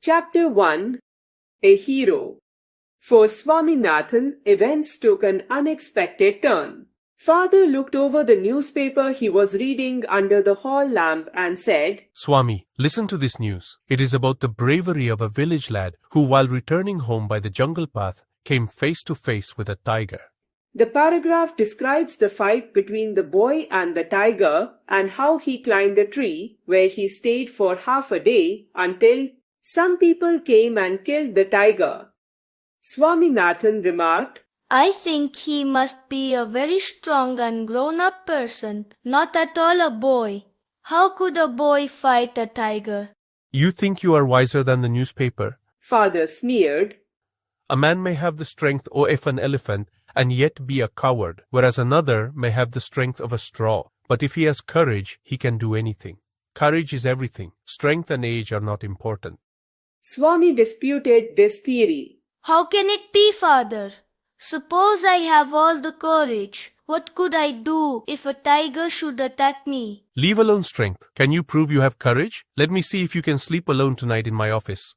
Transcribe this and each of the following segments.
Chapter 1. A Hero. For Swaminathan, events took an unexpected turn. Father looked over the newspaper he was reading under the hall lamp and said, Swami, listen to this news. It is about the bravery of a village lad who, while returning home by the jungle path, came face to face with a tiger. The paragraph describes the fight between the boy and the tiger and how he climbed a tree where he stayed for half a day until some people came and killed the tiger. Swaminathan remarked, I think he must be a very strong and grown-up person, not at all a boy. How could a boy fight a tiger? You think you are wiser than the newspaper? Father sneered. A man may have the strength of an elephant and yet be a coward, whereas another may have the strength of a straw. But if he has courage, he can do anything. Courage is everything. Strength and age are not important. Swami disputed this theory. How can it be, Father? Suppose I have all the courage. What could I do if a tiger should attack me? Leave alone strength. Can you prove you have courage? Let me see if you can sleep alone tonight in my office.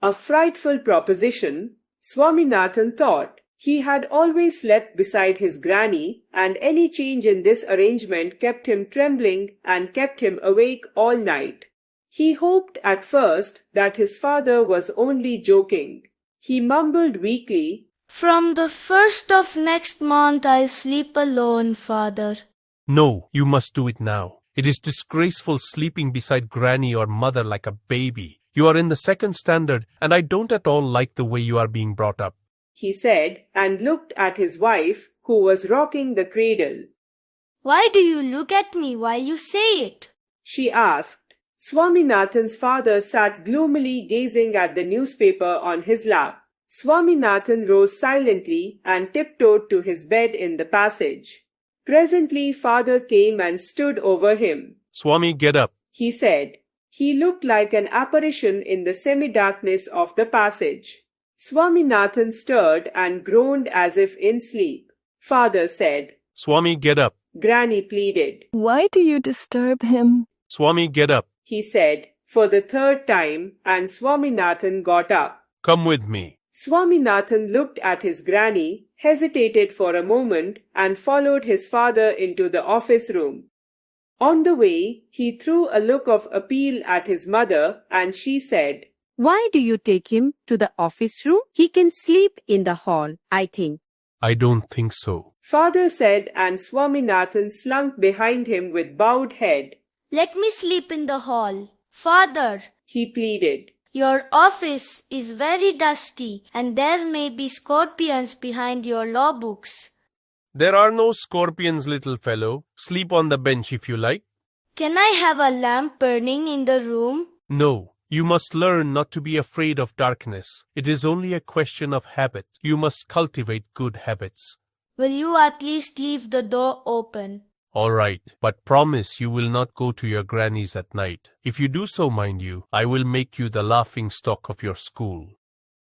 A frightful proposition, Swaminathan thought. He had always slept beside his granny, and any change in this arrangement kept him trembling and kept him awake all night. He hoped at first that his father was only joking. He mumbled weakly, From the 1st of next month I'll sleep alone, Father. No, you must do it now. It is disgraceful sleeping beside granny or mother like a baby. You are in the second standard, and I don't at all like the way you are being brought up, he said, and looked at his wife, who was rocking the cradle. Why do you look at me while you say it? She asked. Swaminathan's father sat gloomily gazing at the newspaper on his lap. Swaminathan rose silently and tiptoed to his bed in the passage. Presently father came and stood over him. Swami, get up, he said. He looked like an apparition in the semi-darkness of the passage. Swaminathan stirred and groaned as if in sleep. Father said, Swami, get up. Granny pleaded. Why do you disturb him? Swami, get up. He said, for the third time, and Swaminathan got up. Come with me. Swaminathan looked at his granny, hesitated for a moment, and followed his father into the office room. On the way, he threw a look of appeal at his mother, and she said, Why do you take him to the office room? He can sleep in the hall, I think. I don't think so. Father said, and Swaminathan slunk behind him with bowed head. Let me sleep in the hall. Father, he pleaded. Your office is very dusty, and there may be scorpions behind your law books. There are no scorpions, little fellow. Sleep on the bench if you like. Can I have a lamp burning in the room? No, you must learn not to be afraid of darkness. It is only a question of habit. You must cultivate good habits. Will you at least leave the door open? All right, but promise you will not go to your granny's at night. If you do so, mind you, I will make you the laughing stock of your school.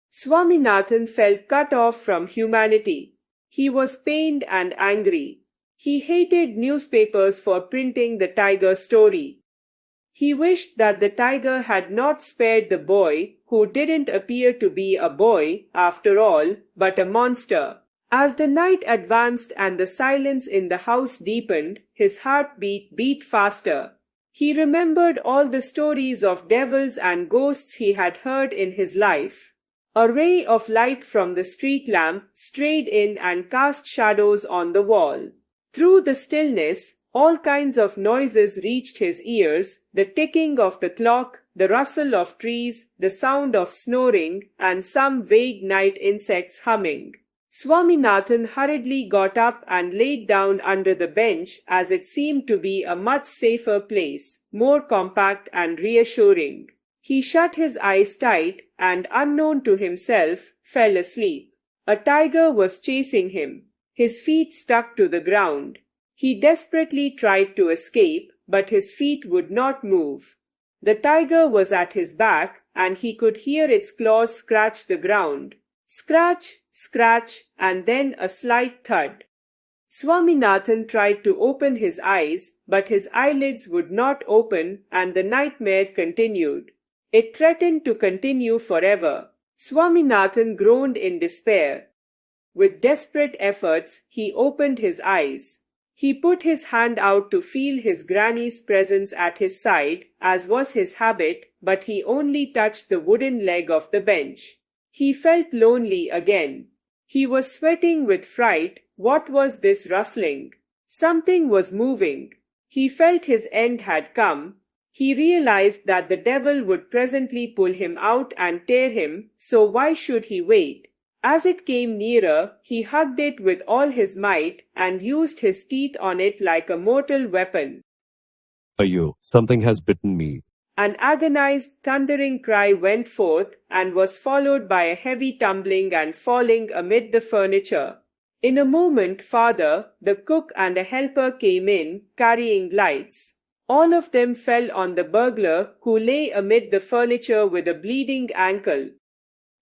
Swaminathan felt cut off from humanity. He was pained and angry. He hated newspapers for printing the tiger story. He wished that the tiger had not spared the boy, who didn't appear to be a boy, after all, but a monster. As the night advanced and the silence in the house deepened, his heartbeat beat faster. He remembered all the stories of devils and ghosts he had heard in his life. A ray of light from the street lamp strayed in and cast shadows on the wall. Through the stillness, all kinds of noises reached his ears, the ticking of the clock, the rustle of trees, the sound of snoring, and some vague night insects humming. Swaminathan hurriedly got up and laid down under the bench, as it seemed to be a much safer place, more compact and reassuring. He shut his eyes tight and, unknown to himself, fell asleep. A tiger was chasing him. His feet stuck to the ground. He desperately tried to escape, but his feet would not move. The tiger was at his back, and he could hear its claws scratch the ground. Scratch, scratch, and then a slight thud. Swaminathan tried to open his eyes, but his eyelids would not open, and the nightmare continued. It threatened to continue forever. Swaminathan groaned in despair. With desperate efforts, he opened his eyes. He put his hand out to feel his granny's presence at his side, as was his habit, but he only touched the wooden leg of the bench. He felt lonely again. He was sweating with fright. What was this rustling? Something was moving. He felt his end had come. He realized that the devil would presently pull him out and tear him, so why should he wait? As it came nearer, he hugged it with all his might and used his teeth on it like a mortal weapon. Ayyo, something has bitten me. An agonized, thundering cry went forth and was followed by a heavy tumbling and falling amid the furniture. In a moment, father, the cook, and a helper came in, carrying lights. All of them fell on the burglar, who lay amid the furniture with a bleeding ankle.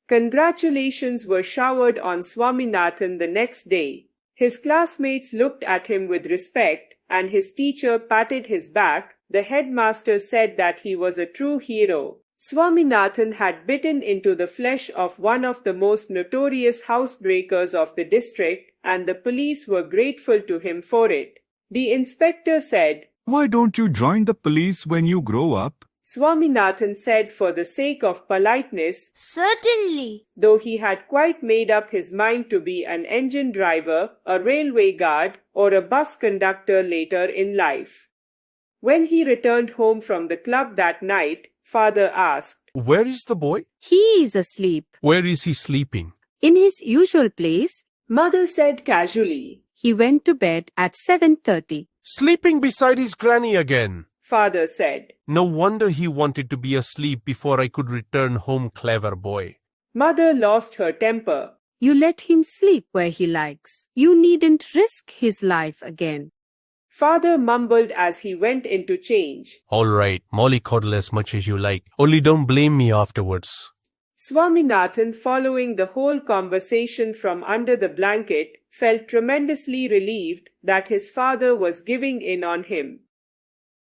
Congratulations were showered on Swaminathan the next day. His classmates looked at him with respect, and his teacher patted his back. The headmaster said that he was a true hero. Swaminathan had bitten into the flesh of one of the most notorious housebreakers of the district, and the police were grateful to him for it. The inspector said, "Why don't you join the police when you grow up?" Swaminathan said for the sake of politeness, Certainly. though he had quite made up his mind to be an engine driver, a railway guard, or a bus conductor later in life. When he returned home from the club that night, father asked, Where is the boy? He is asleep. Where is he sleeping? In his usual place, Mother said casually. he went to bed at 7:30. Sleeping beside his granny again. Father said. No wonder he wanted to be asleep before I could return home, clever boy. Mother lost her temper. You let him sleep where he likes. You needn't risk his life again. Father mumbled as he went in to change. All right, mollycoddle as much as you like. Only don't blame me afterwards. Swaminathan, following the whole conversation from under the blanket, felt tremendously relieved that his father was giving in on him.